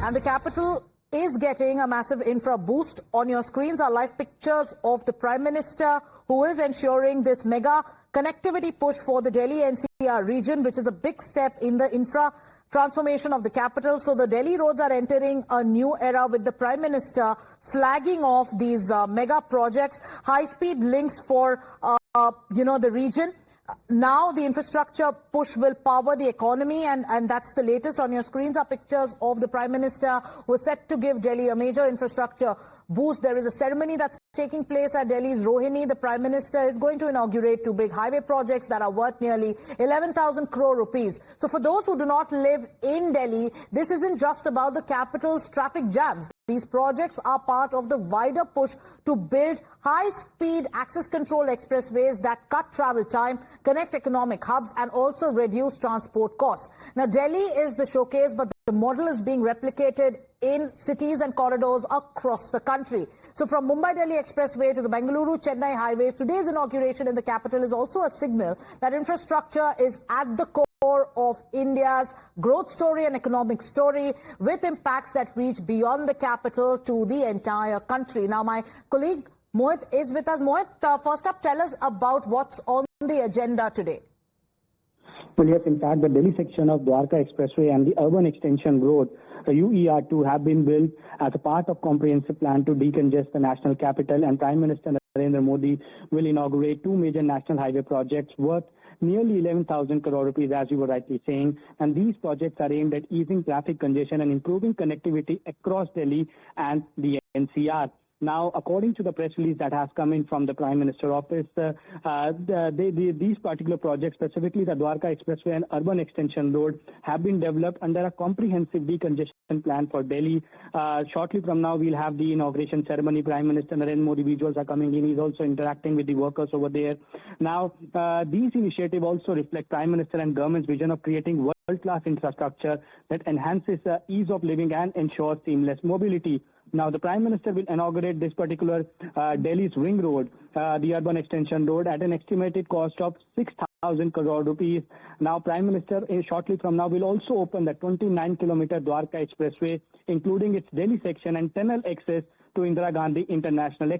And the capital is getting a massive infra boost. On your screens are live pictures of the Prime Minister, who is ensuring this mega connectivity push for the Delhi NCR region, which is a big step in the infra transformation of the capital. So the Delhi roads are entering a new era with the Prime Minister flagging off these mega projects, high-speed links for, the region. Now the infrastructure push will power the economy, and that's the latest. On your screens are pictures of the Prime Minister, who is set to give Delhi a major infrastructure boost. There is a ceremony that's taking place at Delhi's Rohini. The Prime Minister is going to inaugurate two big highway projects that are worth nearly 11,000 crore rupees. So for those who do not live in Delhi, this isn't just about the capital's traffic jams. These projects are part of the wider push to build high-speed access-controlled expressways that cut travel time, connect economic hubs, and also reduce transport costs. Now, Delhi is the showcase, but the model is being replicated in cities and corridors across the country. So from Mumbai-Delhi Expressway to the Bengaluru-Chennai highways, today's inauguration in the capital is also a signal that infrastructure is at the core of India's growth story and economic story, with impacts that reach beyond the capital to the entire country. Now, my colleague Mohit is with us. Mohit, first up, tell us about what's on the agenda today. Well, yes, in fact, the Delhi section of Dwarka Expressway and the Urban Extension Road, the UER-II, have been built as a part of comprehensive plan to decongest the national capital, and Prime Minister Narendra Modi will inaugurate two major national highway projects worth nearly 11,000 crore rupees, as you were rightly saying. And these projects are aimed at easing traffic congestion and improving connectivity across Delhi and the NCR. Now, according to the press release that has come in from the Prime Minister office, these particular projects, specifically the Dwarka Expressway and Urban Extension Road, have been developed under a comprehensive decongestion plan for Delhi. Shortly from now, we'll have the inauguration ceremony. Prime Minister Narendra Modi visuals are coming in. He's also interacting with the workers over there. Now, these initiatives also reflect Prime Minister and government's vision of creating world-class infrastructure that enhances ease of living and ensures seamless mobility. Now, the Prime Minister will inaugurate this particular Delhi's Ring Road, the Urban Extension Road, at an estimated cost of 6,000 crore rupees. Now, Prime Minister shortly from now will also open the 29-kilometer Dwarka Expressway, including its Delhi section and tunnel access to Indira Gandhi International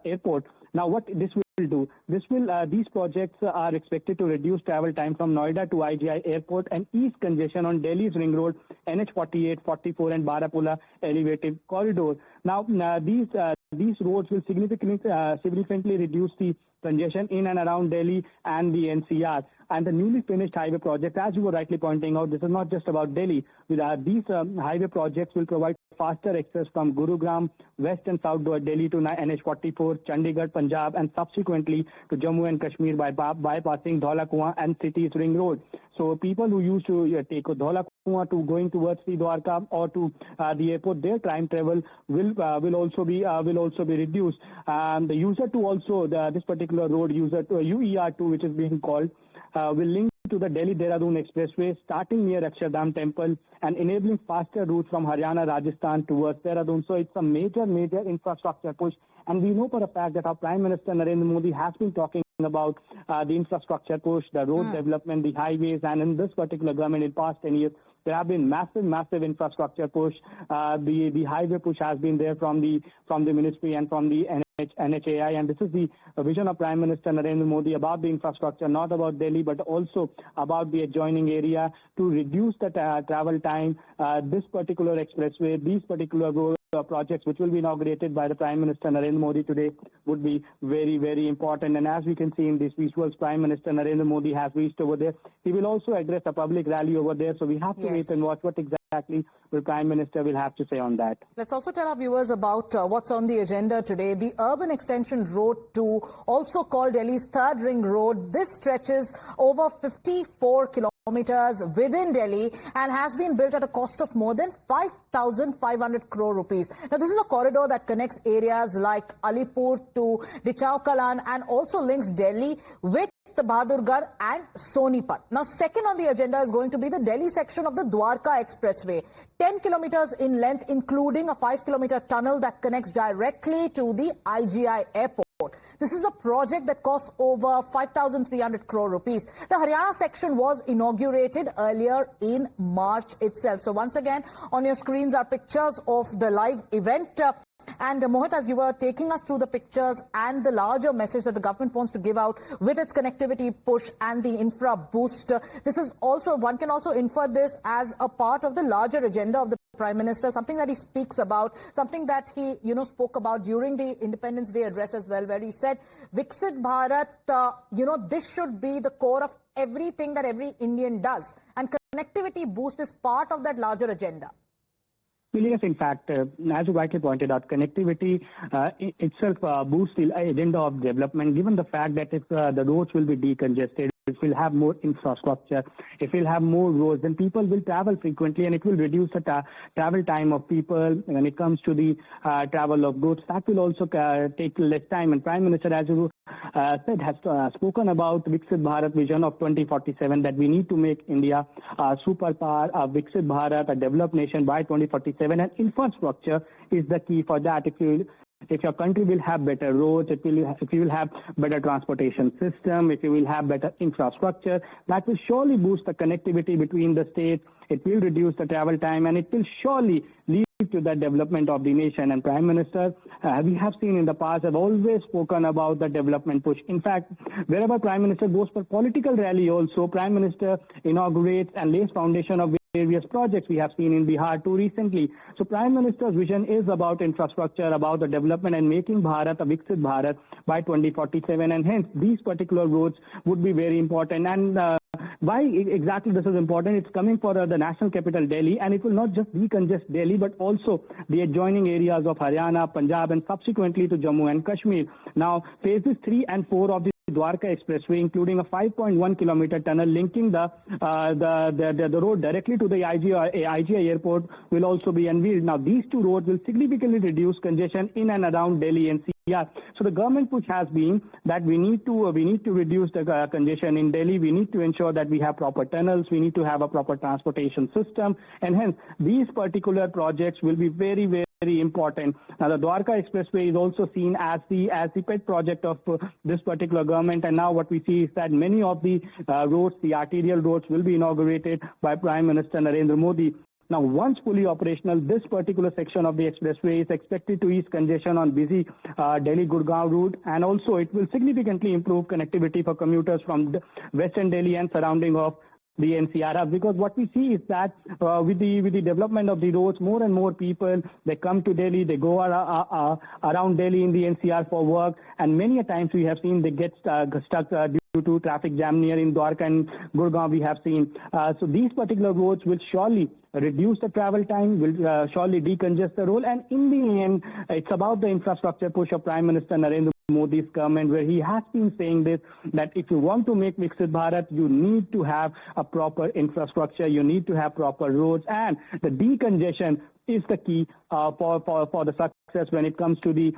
Airport. Now, what this will do? These projects are expected to reduce travel time from Noida to IGI Airport and ease congestion on Delhi's Ring Road, NH48, 44, and Barapula elevated corridor. Now, these roads will significantly reduce the congestion in and around Delhi and the NCR. And the newly finished highway project, as you were rightly pointing out, this is not just about Delhi. These highway projects will provide faster access from Gurugram, west and south to Delhi to NH44, Chandigarh, Punjab, and subsequently to Jammu and Kashmir by bypassing Dhaula Kuan and City's Ring Road. So people who used to take Dhaula Kuan to going towards the Dwarka or to the airport, their time travel will also be reduced. The UER-II also, this particular road, UER-II, which is being called, will link to the Delhi-Dehradun Expressway, starting near Akshardham Temple and enabling faster routes from Haryana, Rajasthan towards Dehradun. So it's a major infrastructure push. And we know for a fact that our Prime Minister Narendra Modi has been talking about the infrastructure push, the road development, the highways, and in this particular government in past 10 years, there have been massive infrastructure push. The highway push has been there from the ministry and from the NHAI, and this is the vision of Prime Minister Narendra Modi about the infrastructure, not about Delhi, but also about the adjoining area to reduce the travel time. This particular expressway, these particular road projects which will be inaugurated by the Prime Minister Narendra Modi today would be very important. And as we can see in these visuals, Prime Minister Narendra Modi has reached over there. He will also address a public rally over there, so we have to wait and watch what exactly the Prime Minister will have to say on that. Let's also tell our viewers about what's on the agenda today. The Urban Extension Road 2, also called Delhi's Third Ring Road, this stretches over 54 kilometers within Delhi and has been built at a cost of more than 5,500 crore rupees. Now, this is a corridor that connects areas like Alipur to Dichau Kalan and also links Delhi with the Bahadurgarh and Sonipat. Now, second on the agenda is going to be the Delhi section of the Dwarka Expressway, 10 kilometers in length, including a 5-kilometer tunnel that connects directly to the IGI Airport. This is a project that costs over 5,300 crore rupees. The Haryana section was inaugurated earlier in March itself. So once again, on your screens are pictures of the live event. And Mohit, as you were taking us through the pictures and the larger message that the government wants to give out with its connectivity push and the infra boost, this is also, one can also infer this as a part of the larger agenda of the Prime Minister, something that he speaks about, something that he, spoke about during the Independence Day address as well, where he said, Viksit Bharat, this should be the core of everything that every Indian does. And connectivity boost is part of that larger agenda. Well, yes, in fact, as you rightly pointed out, connectivity itself boosts the agenda of development, given the fact that if the roads will be decongested, if we'll have more infrastructure, if we'll have more roads, then people will travel frequently and it will reduce the travel time of people. When it comes to the travel of goods, that will also take less time. And Prime Minister, as you said, has spoken about Viksit Bharat vision of 2047, that we need to make India a superpower, a Viksit Bharat, a developed nation by 2047. And infrastructure is the key for that. If your country will have better roads, if you will have better transportation system, if you will have better infrastructure, that will surely boost the connectivity between the states. It will reduce the travel time and it will surely lead to the development of the nation. And Prime Minister, we have seen in the past, have always spoken about the development push. In fact, wherever Prime Minister goes for political rally also, Prime Minister inaugurates and lays foundation of various projects. We have seen in Bihar too recently. So Prime Minister's vision is about infrastructure, about the development and making Bharat a Viksit Bharat by 2047. And hence, these particular roads would be very important. And why exactly this is important? It's coming for the national capital Delhi, and it will not just decongest Delhi, but also the adjoining areas of Haryana, Punjab, and subsequently to Jammu and Kashmir. Now, phases 3 and 4 of the Dwarka Expressway, including a 5.1 kilometer tunnel linking the road directly to the IGI airport, will also be unveiled. Now, these two roads will significantly reduce congestion in and around Delhi NCR. So the government push has been that we need to reduce the congestion in Delhi. We need to ensure that we have proper tunnels. We need to have a proper transportation system, and hence these particular projects will be very, very important. Now, the Dwarka Expressway is also seen as the pet project of this particular government, and now what we see is that many of the roads, the arterial roads, will be inaugurated by Prime Minister Narendra Modi. Now, once fully operational, this particular section of the expressway is expected to ease congestion on busy Delhi-Gurgaon route, and also it will significantly improve connectivity for commuters from Western Delhi and surrounding of the NCR, because what we see is that with the development of the roads, more and more people, they come to Delhi, they go around Delhi in the NCR for work, and many a times we have seen they get stuck due to traffic jam near in Dwarka and Gurgaon we have seen. So these particular roads will surely reduce the travel time, will surely decongest the road, and in the end, it's about the infrastructure push of Prime Minister Narendra Modi's government, where he has been saying this, that if you want to make Viksit Bharat, you need to have a proper infrastructure, you need to have proper roads, and the decongestion is the key for the success when it comes to the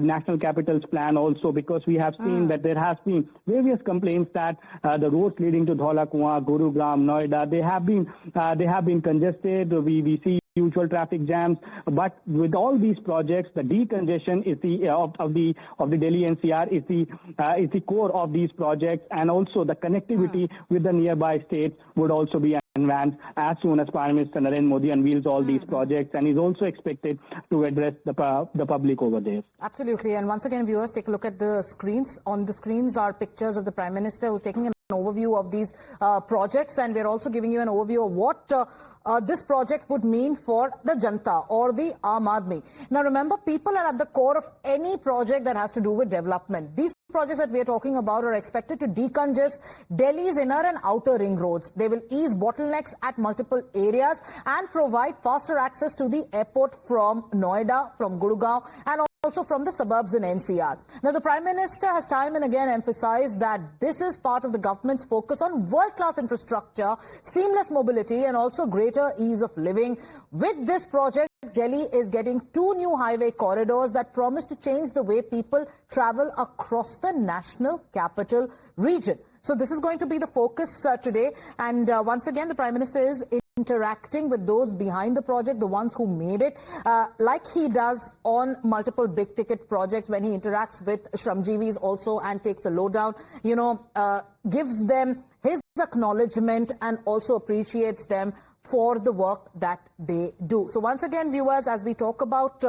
National Capitals Plan also, because we have seen that there has been various complaints that the roads leading to Dholakua, Gurugram, Noida, they have been congested. We see usual traffic jams, but with all these projects, the decongestion is of the Delhi NCR is the core of these projects, and also the connectivity with the nearby states would also be advanced as soon as Prime Minister Narendra Modi unveils all these projects, and is also expected to address the public over there. Absolutely, and once again, viewers, take a look at the screens. On the screens are pictures of the Prime Minister who's taking an overview of these projects, and we're also giving you an overview of what this project would mean for the Janta or the Aam Aadmi. Now remember, people are at the core of any project that has to do with development. These projects that we are talking about are expected to decongest Delhi's inner and outer ring roads. They will ease bottlenecks at multiple areas and provide faster access to the airport from Noida, from Gurgaon, and also from the suburbs in NCR. Now, the Prime Minister has time and again emphasized that this is part of the government's focus on world-class infrastructure, seamless mobility, and also greater ease of living. With this project, Delhi is getting 2 new highway corridors that promise to change the way people travel across the national capital region. So this is going to be the focus today. And once again, the Prime Minister is interacting with those behind the project, the ones who made it, like he does on multiple big ticket projects when he interacts with Shramjeevis also and takes a lowdown, gives them his acknowledgement and also appreciates them for the work that they do. So once again, viewers, as we talk about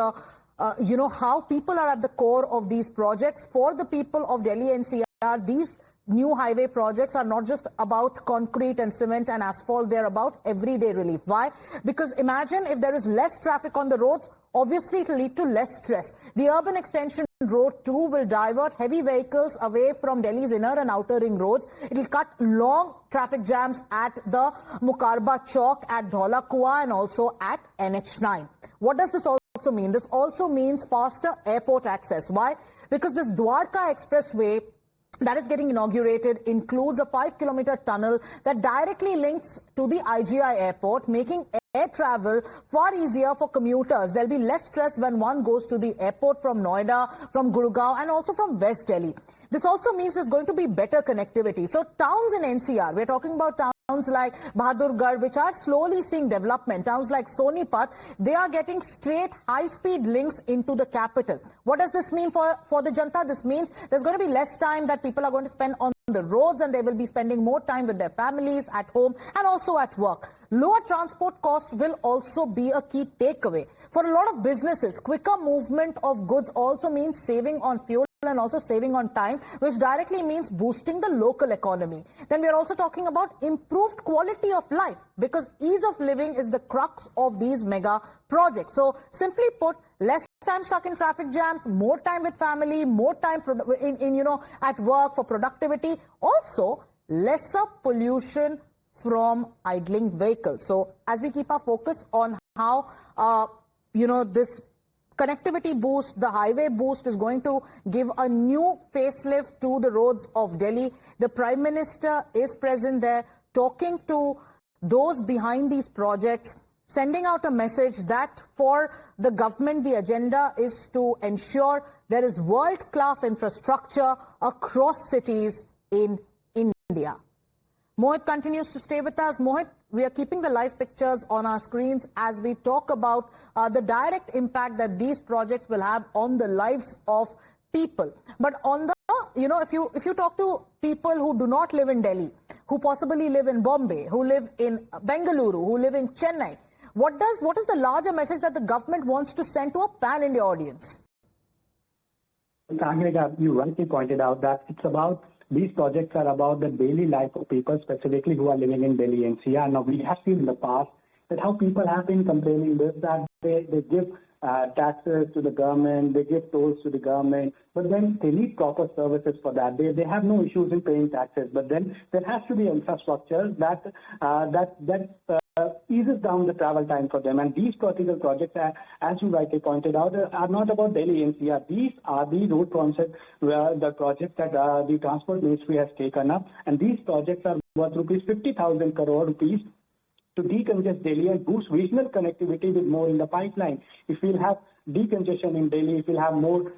how people are at the core of these projects, for the people of Delhi NCR, these new highway projects are not just about concrete and cement and asphalt, they're about everyday relief. Why? Because imagine if there is less traffic on the roads, obviously it will lead to less stress. The urban extension road 2 will divert heavy vehicles away from Delhi's inner and outer ring roads. It will cut long traffic jams at the Mukarba Chowk, at Dhaula Kuan and also at NH9. What does this also mean? This also means faster airport access. Why? Because this Dwarka Expressway that is getting inaugurated includes a 5-kilometer tunnel that directly links to the IGI airport, making air travel far easier for commuters. There'll be less stress when one goes to the airport from Noida, from Gurgaon and also from West Delhi. This also means there's going to be better connectivity. So towns in NCR, we're talking about towns like Bahadurgarh, which are slowly seeing development. Towns like Sonipat, they are getting straight high-speed links into the capital. What does this mean for the Janta? This means there's going to be less time that people are going to spend on the roads, and they will be spending more time with their families at home and also at work. Lower transport costs will also be a key takeaway. For a lot of businesses, quicker movement of goods also means saving on fuel and also saving on time, which directly means boosting the local economy. Then we are also talking about improved quality of life, because ease of living is the crux of these mega projects. So simply put, less time stuck in traffic jams, more time with family, more time at work for productivity, also lesser pollution from idling vehicles. So as we keep our focus on how this connectivity boost, the highway boost is going to give a new facelift to the roads of Delhi. The Prime Minister is present there, talking to those behind these projects, sending out a message that for the government, the agenda is to ensure there is world-class infrastructure across cities in India. Mohit continues to stay with us. Mohit, we are keeping the live pictures on our screens as we talk about the direct impact that these projects will have on the lives of people. But on the, if you talk to people who do not live in Delhi, who possibly live in Bombay, who live in Bengaluru, who live in Chennai, what is the larger message that the government wants to send to a pan-India audience? Sagarika, you rightly pointed out that these projects are about the daily life of people, specifically who are living in Delhi NCR. Now, we have seen in the past that how people have been complaining that they give taxes to the government, they give tolls to the government, but then they need proper services for that. They have no issues in paying taxes, but then there has to be infrastructure that eases down the travel time for them. And these particular projects, as you rightly pointed out, are not about Delhi NCR. These are the road concepts, the projects that the Transport Ministry has taken up. And these projects are worth rupees 50,000 crore rupees to decongest Delhi and boost regional connectivity with more in the pipeline. If we'll have decongestion in Delhi, if we'll have more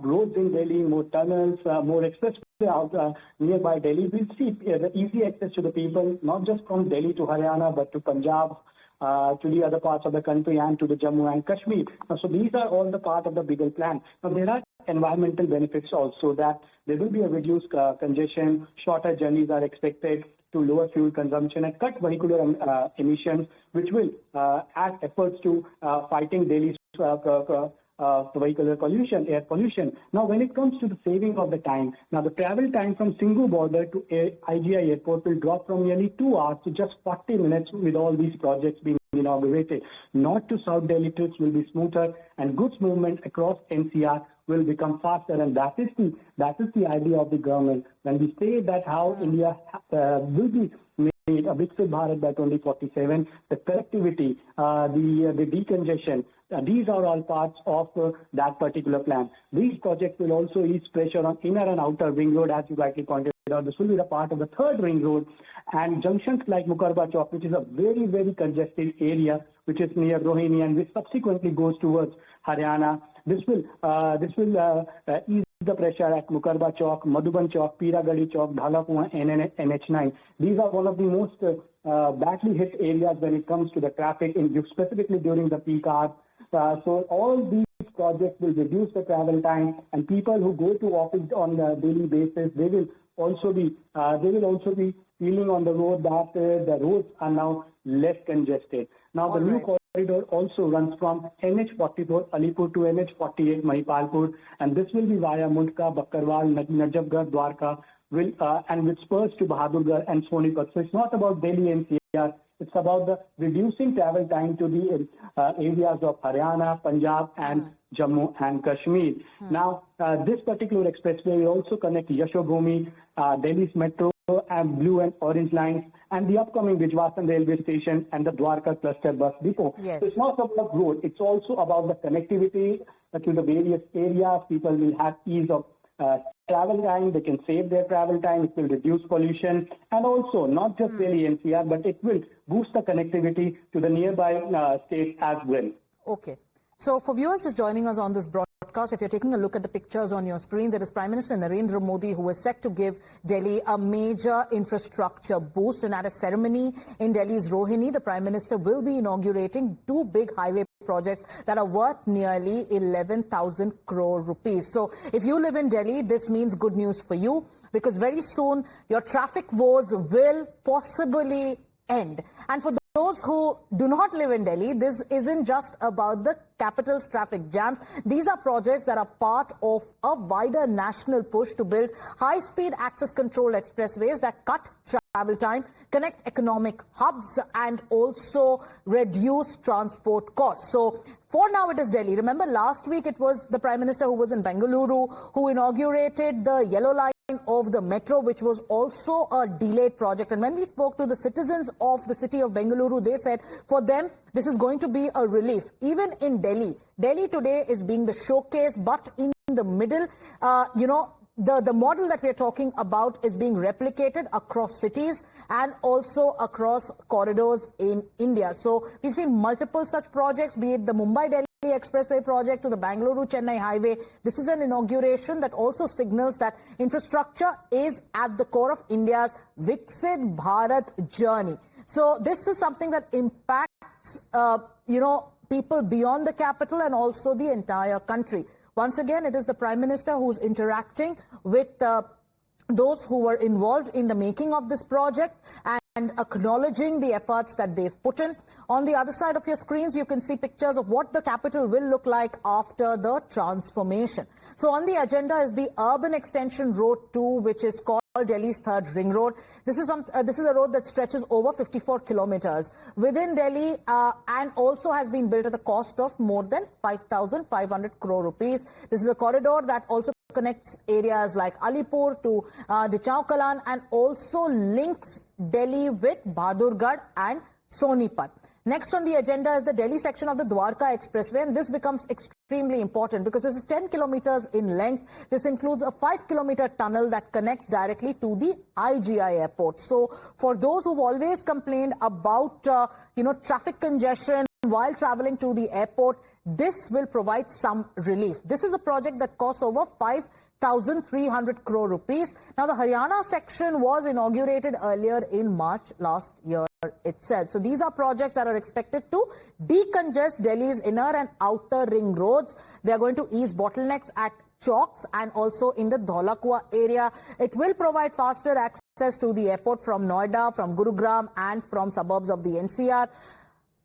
roads in Delhi, more tunnels, more expressway out nearby Delhi, we'll see the easy access to the people, not just from Delhi to Haryana, but to Punjab, to the other parts of the country and to the Jammu and Kashmir. So these are all the part of the bigger plan. Now there are environmental benefits also, that there will be a reduced congestion, shorter journeys are expected to lower fuel consumption and cut vehicular emissions, which will add efforts to fighting Delhi's vehicular pollution, air pollution. Now, when it comes to the saving of the time, now the travel time from Singhu border to IGI airport will drop from nearly 2 hours to just 40 minutes with all these projects being inaugurated. North to South Delhi trips will be smoother, and goods movement across NCR will become faster, and that is the idea of the government. When we say that how India will be made a Viksit Bharat by 2047, the connectivity, the decongestion, these are all parts of that particular plan. These projects will also ease pressure on inner and outer ring road, as you rightly pointed out. This will be the part of the third ring road, and junctions like Mukarba Chowk, which is a very, very congested area, which is near Rohini and which subsequently goes towards Haryana. This will ease the pressure at Mukarba Chowk, Madhuban Chowk, Piragadi Chowk, Dhalakua, NH9. These are one of the most badly hit areas when it comes to the traffic, specifically during the peak hours. So all these projects will reduce the travel time, and people who go to office on a daily basis, they will also be feeling on the road that the roads are now less congested. Now the new corridor also runs from NH44 Alipur to NH48 Mahipalpur, and this will be via Mundka, Bakkarwal, Najafgarh, Dwarka, and with spurs to Bahadurgarh and Sonipat. So it's not about Delhi NCR. It's about the reducing travel time to the areas of Haryana, Punjab, and Jammu and Kashmir. Now, this particular expressway will also connect Yashobhumi, Delhi's metro, and blue and orange lines, and the upcoming Vijwasan railway station and the Dwarka cluster bus depot. Yes. So it's not about road. It's also about the connectivity to the various areas. People will have ease of travel time. They can save their travel time. It will reduce pollution, and also not just Delhi NCR, but it will boost the connectivity to the nearby states as well. Okay. So for viewers just joining us on this broadcast, if you're taking a look at the pictures on your screens, it is Prime Minister Narendra Modi who is set to give Delhi a major infrastructure boost. And at a ceremony in Delhi's Rohini, the Prime Minister will be inaugurating two big highway projects that are worth nearly 11,000 crore rupees. So if you live in Delhi, this means good news for you, because very soon your traffic woes will possibly end. And for those who do not live in Delhi, this isn't just about the capital's traffic jams. These are projects that are part of a wider national push to build high-speed access control expressways that cut travel time, connect economic hubs, and also reduce transport costs. So for now it is Delhi. Remember last week it was the Prime Minister who was in Bengaluru who inaugurated the yellow line of the metro, which was also a delayed project. And when we spoke to the citizens of the city of Bengaluru, they said for them this is going to be a relief. Even in Delhi today is being the showcase, but in the middle, the model that we're talking about is being replicated across cities and also across corridors in India. So we've seen multiple such projects, be it the Mumbai-Delhi Expressway project to the Bangalore-Chennai highway. This is an inauguration that also signals that infrastructure is at the core of India's Viksit Bharat journey. So this is something that impacts, people beyond the capital and also the entire country. Once again, it is the Prime Minister who's interacting with those who were involved in the making of this project and acknowledging the efforts that they've put in. On the other side of your screens, you can see pictures of what the capital will look like after the transformation. So on the agenda is the Urban Extension Road 2, which is called Delhi's third ring road. This is a road that stretches over 54 kilometers within Delhi and also has been built at the cost of more than 5,500 crore rupees. This is a corridor that also connects areas like Alipur to the Chowkalan and also links Delhi with Bahadurgarh and Sonipat. Next on the agenda is the Delhi section of the Dwarka Expressway, and this becomes extremely important because this is 10 kilometers in length. This includes a 5-kilometer tunnel that connects directly to the IGI airport. So for those who've always complained about, traffic congestion while traveling to the airport, this will provide some relief. This is a project that costs over 5,300 crore rupees. Now, the Haryana section was inaugurated earlier in March last year itself. So these are projects that are expected to decongest Delhi's inner and outer ring roads. They are going to ease bottlenecks at chowks and also in the Dholakua area. It will provide faster access to the airport from Noida, from Gurugram, and from suburbs of the NCR.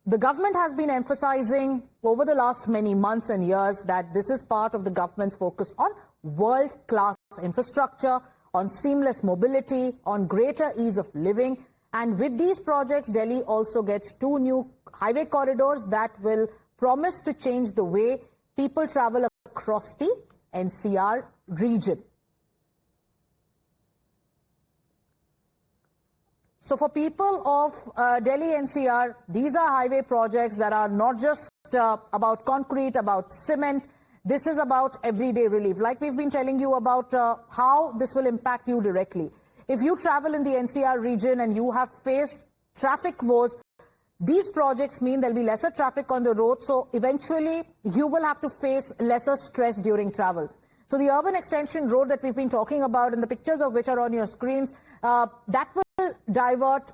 The government has been emphasizing over the last many months and years that this is part of the government's focus on world-class infrastructure, on seamless mobility, on greater ease of living. And with these projects, Delhi also gets two new highway corridors that will promise to change the way people travel across the NCR region. So for people of Delhi NCR, these are highway projects that are not just about concrete, about cement. This is about everyday relief. Like we've been telling you about how this will impact you directly. If you travel in the NCR region and you have faced traffic woes, these projects mean there'll be lesser traffic on the road. So eventually you will have to face lesser stress during travel. So the urban extension road that we've been talking about and the pictures of which are on your screens, that will divert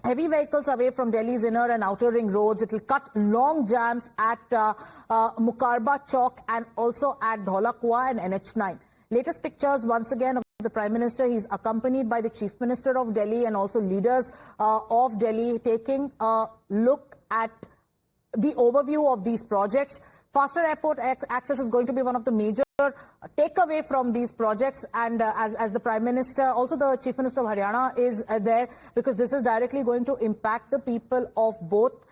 heavy vehicles away from Delhi's inner and outer ring roads. It will cut long jams at Mukarba Chowk and also at Dhaula Kuan and NH9. Latest pictures once again of the Prime Minister. He's accompanied by the Chief Minister of Delhi and also leaders of Delhi, taking a look at the overview of these projects. Faster airport access is going to be one of the major takeaway from these projects, and as the Prime Minister, also the Chief Minister of Haryana is there, because this is directly going to impact the people of both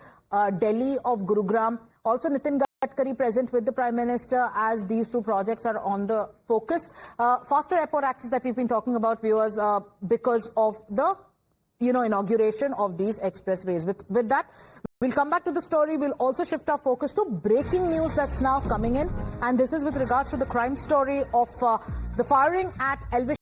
Delhi, of Gurugram. Also Nitin Gadkari present with the Prime Minister as these two projects are on the focus. Faster airport access that we've been talking about, viewers, because of the inauguration of these expressways. With that, we'll come back to the story. We'll also shift our focus to breaking news that's now coming in. And this is with regards to the crime story of the firing at Elvish